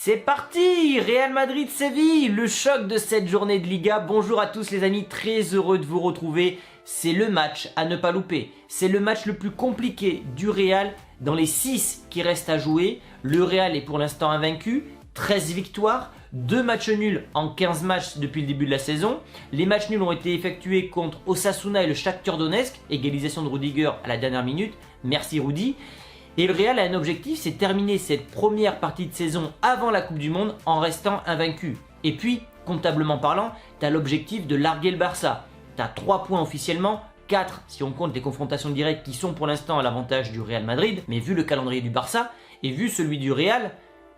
C'est parti! Real Madrid-Séville, le choc de cette journée de Liga. Bonjour à tous les amis, très heureux de vous retrouver. C'est le match à ne pas louper. C'est le match le plus compliqué du Real dans les 6 qui restent à jouer. Le Real est pour l'instant invaincu, 13 victoires, 2 matchs nuls en 15 matchs depuis le début de la saison. Les matchs nuls ont été effectués contre Osasuna et le Shakhtar Donetsk, égalisation de Rudiger à la dernière minute. Merci Rudy. Et le Real a un objectif, c'est terminer cette première partie de saison avant la Coupe du Monde en restant invaincu. Et puis, comptablement parlant, tu as l'objectif de larguer le Barça. Tu as 3 points officiellement, 4 si on compte les confrontations directes qui sont pour l'instant à l'avantage du Real Madrid. Mais vu le calendrier du Barça et vu celui du Real,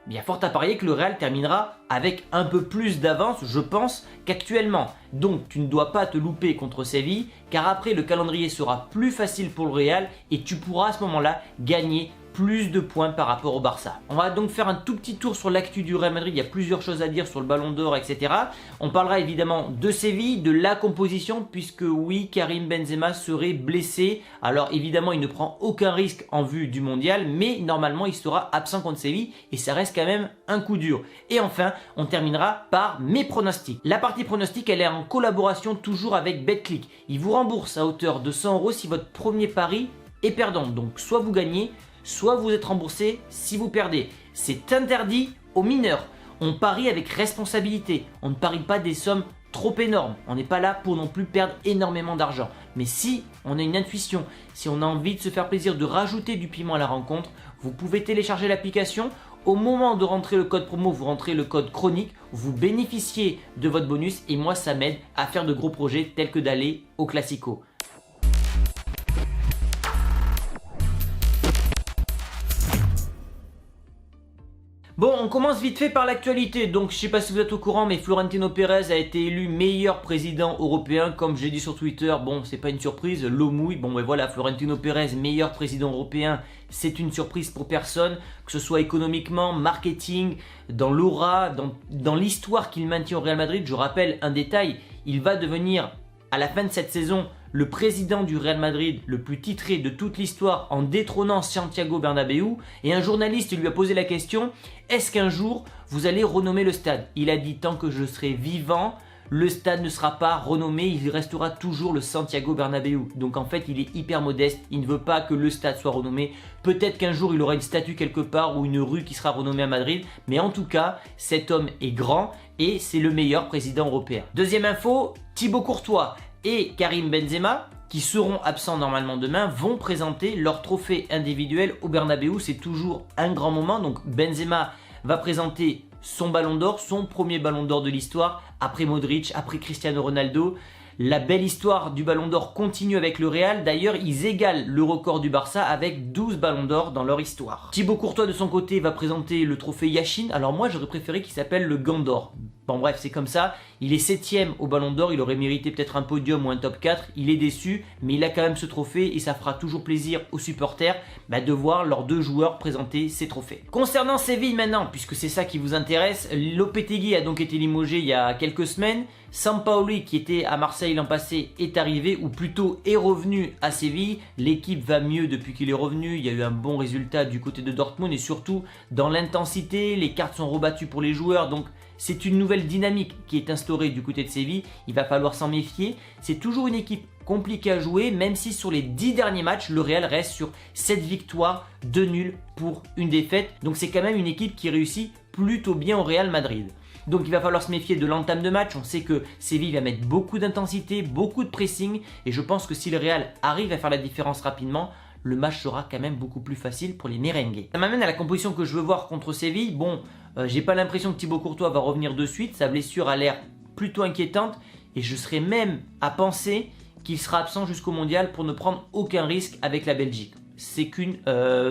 il y a fort à parier que le Real terminera avec un peu plus d'avance, je pense, qu'actuellement. Donc tu ne dois pas te louper contre Séville, car après le calendrier sera plus facile pour le Real et tu pourras à ce moment-là gagner plus de points par rapport au Barça. On va donc faire un tout petit tour sur l'actu du Real Madrid, il y a plusieurs choses à dire sur le Ballon d'Or, etc. On parlera évidemment de Séville, de la composition, puisque oui, Karim Benzema serait blessé. Alors évidemment, il ne prend aucun risque en vue du mondial, mais normalement, il sera absent contre Séville et ça reste quand même un coup dur. Et enfin, on terminera par mes pronostics. La partie pronostic, elle est en collaboration toujours avec BetClick. Il vous rembourse à hauteur de 100 € si votre premier pari est perdant. Donc soit vous gagnez, soit vous êtes remboursé si vous perdez. C'est interdit aux mineurs. On parie avec responsabilité. On ne parie pas des sommes trop énormes. On n'est pas là pour non plus perdre énormément d'argent. Mais si on a une intuition, si on a envie de se faire plaisir, de rajouter du piment à la rencontre, vous pouvez télécharger l'application. Au moment de rentrer le code promo, vous rentrez le code chronique, vous bénéficiez de votre bonus et moi ça m'aide à faire de gros projets tels que d'aller au Classico. Bon, on commence vite fait par l'actualité. Donc, je sais pas si vous êtes au courant, mais Florentino Pérez a été élu meilleur président européen. Comme j'ai dit sur Twitter, bon, c'est pas une surprise, l'eau mouille. Bon, mais voilà, Florentino Pérez, meilleur président européen, c'est une surprise pour personne. Que ce soit économiquement, marketing, dans l'aura, dans l'histoire qu'il maintient au Real Madrid. Je rappelle un détail, il va devenir, à la fin de cette saison, le président du Real Madrid le plus titré de toute l'histoire en détrônant Santiago Bernabéu. Et un journaliste lui a posé la question, est-ce qu'un jour vous allez renommer le stade? Il a dit, tant que je serai vivant, le stade ne sera pas renommé, il restera toujours le Santiago Bernabéu. Donc en fait, il est hyper modeste, il ne veut pas que le stade soit renommé. Peut-être qu'un jour, il aura une statue quelque part ou une rue qui sera renommée à Madrid. Mais en tout cas, cet homme est grand et c'est le meilleur président européen. Deuxième info, Thibaut Courtois et Karim Benzema, qui seront absents normalement demain, vont présenter leur trophée individuel au Bernabéu. C'est toujours un grand moment. Donc Benzema va présenter son ballon d'or, son premier ballon d'or de l'histoire, après Modric, après Cristiano Ronaldo. La belle histoire du ballon d'or continue avec le Real. D'ailleurs, ils égalent le record du Barça avec 12 ballons d'or dans leur histoire. Thibaut Courtois de son côté va présenter le trophée Yashin. Alors moi, j'aurais préféré qu'il s'appelle le Gant d'or. Bon bref, c'est comme ça. Il est 7ème au ballon d'or. Il aurait mérité peut-être un podium ou un top 4. Il est déçu, mais il a quand même ce trophée et ça fera toujours plaisir aux supporters de voir leurs deux joueurs présenter ces trophées. Concernant Séville maintenant, puisque c'est ça qui vous intéresse, Lopetegui a donc été limogé il y a quelques semaines. Sampaoli, qui était à Marseille l'an passé, est arrivé, ou plutôt est revenu à Séville. L'équipe va mieux depuis qu'il est revenu. Il y a eu un bon résultat du côté de Dortmund et surtout dans l'intensité. Les cartes sont rebattues pour les joueurs, donc c'est une nouvelle dynamique qui est instaurée du côté de Séville. Il va falloir s'en méfier. C'est toujours une équipe compliquée à jouer, même si sur les 10 derniers matchs, le Real reste sur 7 victoires, 2 nuls pour une défaite. Donc c'est quand même une équipe qui réussit plutôt bien au Real Madrid. Donc il va falloir se méfier de l'entame de match. On sait que Séville va mettre beaucoup d'intensité, beaucoup de pressing. Et je pense que si le Real arrive à faire la différence rapidement, le match sera quand même beaucoup plus facile pour les merengues. Ça m'amène à la composition que je veux voir contre Séville. Bon, j'ai pas l'impression que Thibaut Courtois va revenir de suite. Sa blessure a l'air plutôt inquiétante. Et je serais même à penser qu'il sera absent jusqu'au mondial pour ne prendre aucun risque avec la Belgique. C'est qu'une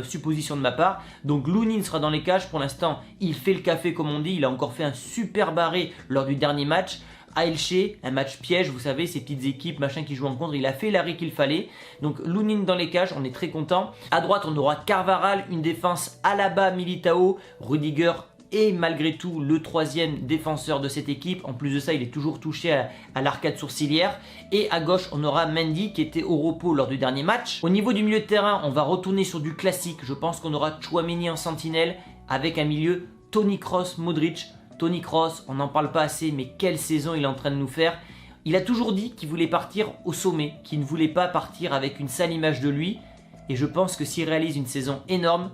supposition de ma part. Donc Lunin sera dans les cages. Pour l'instant, il fait le café comme on dit. Il a encore fait un super barré lors du dernier match. À Elche, un match piège, vous savez, ces petites équipes machin qui jouent en contre, il a fait l'arrêt qu'il fallait. Donc Lunin dans les cages, on est très content. À droite, on aura Carvajal, une défense Alaba, Militao, Rudiger et malgré tout le troisième défenseur de cette équipe. En plus de ça, il est toujours touché à l'arcade sourcilière. Et à gauche, on aura Mendy qui était au repos lors du dernier match. Au niveau du milieu de terrain, on va retourner sur du classique. Je pense qu'on aura Tchouaméni en sentinelle avec un milieu Toni Kroos, Modric. Toni Kroos, on n'en parle pas assez, mais quelle saison il est en train de nous faire. Il a toujours dit qu'il voulait partir au sommet, qu'il ne voulait pas partir avec une sale image de lui. Et je pense que s'il réalise une saison énorme,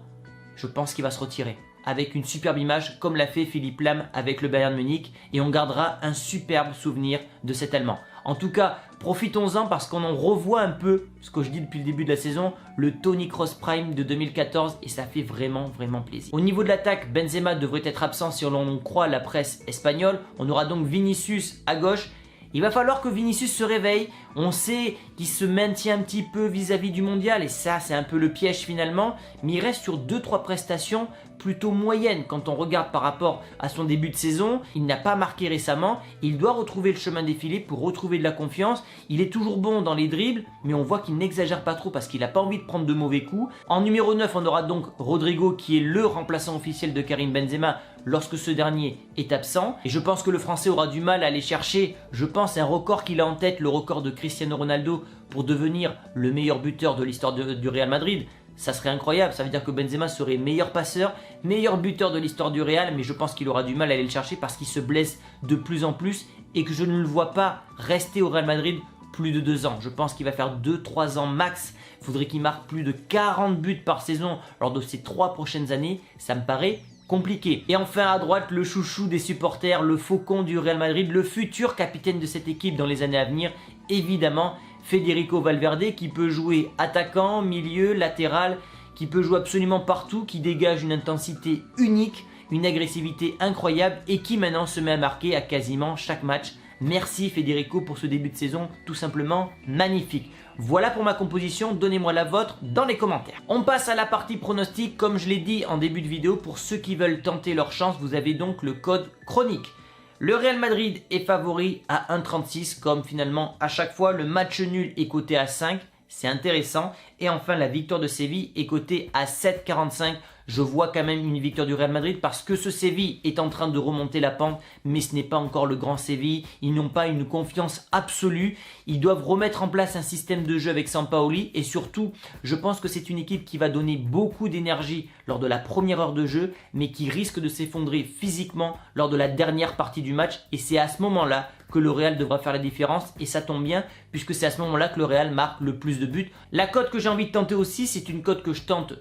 je pense qu'il va se retirer. Avec une superbe image, comme l'a fait Philipp Lahm avec le Bayern Munich. Et on gardera un superbe souvenir de cet Allemand. En tout cas, profitons-en parce qu'on en revoit un peu, ce que je dis depuis le début de la saison, le Toni Kroos Prime de 2014 et ça fait vraiment plaisir. Au niveau de l'attaque, Benzema devrait être absent si l'on croit la presse espagnole. On aura donc Vinicius à gauche. Il va falloir que Vinicius se réveille. On sait qu'il se maintient un petit peu vis-à-vis du mondial et ça c'est un peu le piège finalement. Mais il reste sur 2-3 prestations plutôt moyennes quand on regarde par rapport à son début de saison. Il n'a pas marqué récemment. Il doit retrouver le chemin défilé pour retrouver de la confiance. Il est toujours bon dans les dribbles mais on voit qu'il n'exagère pas trop parce qu'il n'a pas envie de prendre de mauvais coups. En numéro 9 on aura donc Rodrigo qui est le remplaçant officiel de Karim Benzema lorsque ce dernier est absent. Et je pense que le Français aura du mal à aller chercher, je pense, un record qu'il a en tête, le record de Cristiano Ronaldo pour devenir le meilleur buteur de l'histoire du Real Madrid. Ça serait incroyable, ça veut dire que Benzema serait meilleur passeur, meilleur buteur de l'histoire du Real, mais je pense qu'il aura du mal à aller le chercher parce qu'il se blesse de plus en plus et que je ne le vois pas rester au Real Madrid plus de 2 ans. Je pense qu'il va faire 2-3 ans max. Il faudrait qu'il marque plus de 40 buts par saison lors de ces 3 prochaines années. Ça me paraît compliqué. Et enfin à droite, le chouchou des supporters, le faucon du Real Madrid, le futur capitaine de cette équipe dans les années à venir, évidemment Federico Valverde qui peut jouer attaquant, milieu, latéral, qui peut jouer absolument partout, qui dégage une intensité unique, une agressivité incroyable et qui maintenant se met à marquer à quasiment chaque match. Merci Federico pour ce début de saison tout simplement magnifique. Voilà pour ma composition, donnez-moi la vôtre dans les commentaires. On passe à la partie pronostic, comme je l'ai dit en début de vidéo, pour ceux qui veulent tenter leur chance, vous avez donc le code chronique. Le Real Madrid est favori à 1,36 comme finalement à chaque fois, le match nul est coté à 5, c'est intéressant. Et enfin la victoire de Séville est cotée à 7,45. Je vois quand même une victoire du Real Madrid parce que ce Séville est en train de remonter la pente, mais ce n'est pas encore le grand Séville. Ils n'ont pas une confiance absolue. Ils doivent remettre en place un système de jeu avec Sampaoli et surtout, je pense que c'est une équipe qui va donner beaucoup d'énergie lors de la première heure de jeu, mais qui risque de s'effondrer physiquement lors de la dernière partie du match. Et c'est à ce moment-là que le Real devra faire la différence et ça tombe bien puisque c'est à ce moment-là que le Real marque le plus de buts. La cote que j'ai envie de tenter aussi, c'est une cote que je tente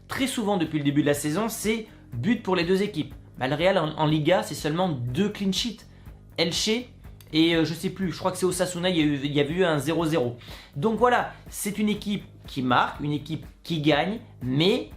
très souvent depuis le début de la saison, c'est but pour les deux équipes. Bah, le Real en Liga, c'est seulement 2 clean sheets. Elche et je sais plus, je crois que c'est Osasuna, il y avait eu un 0-0. Donc voilà, c'est une équipe qui marque, une équipe qui gagne, mais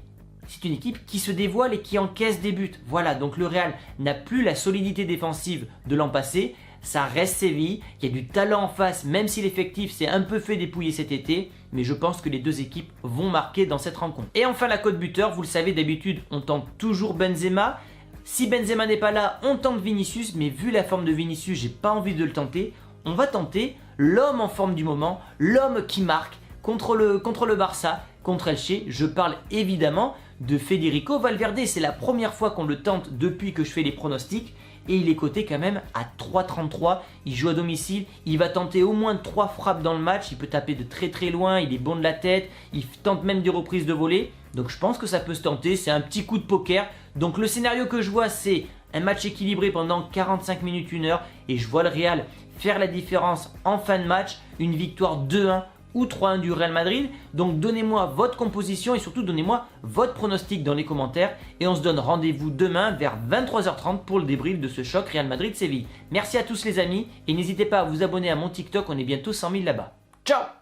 c'est une équipe qui se dévoile et qui encaisse des buts. Voilà, donc le Real n'a plus la solidité défensive de l'an passé. Ça reste Séville, il y a du talent en face, même si l'effectif s'est un peu fait dépouiller cet été. Mais je pense que les deux équipes vont marquer dans cette rencontre. Et enfin la cote buteur, vous le savez d'habitude, on tente toujours Benzema. Si Benzema n'est pas là, on tente Vinicius, mais vu la forme de Vinicius, j'ai pas envie de le tenter. On va tenter l'homme en forme du moment, l'homme qui marque contre le Barça, contre Elche. Je parle évidemment de Federico Valverde. C'est la première fois qu'on le tente depuis que je fais les pronostics. Et il est coté quand même à 3,33. Il joue à domicile. Il va tenter au moins 3 frappes dans le match. Il peut taper de très loin. Il est bon de la tête. Il tente même des reprises de volée. Donc je pense que ça peut se tenter. C'est un petit coup de poker. Donc le scénario que je vois, c'est un match équilibré pendant 45 minutes, 1 heure. Et je vois le Real faire la différence en fin de match. Une victoire 2-1. Ou 3-1 du Real Madrid. Donc donnez-moi votre composition et surtout donnez-moi votre pronostic dans les commentaires. Et on se donne rendez-vous demain vers 23h30 pour le débrief de ce choc Real Madrid-Séville. Merci à tous les amis et n'hésitez pas à vous abonner à mon TikTok, on est bientôt 100 000 là-bas. Ciao!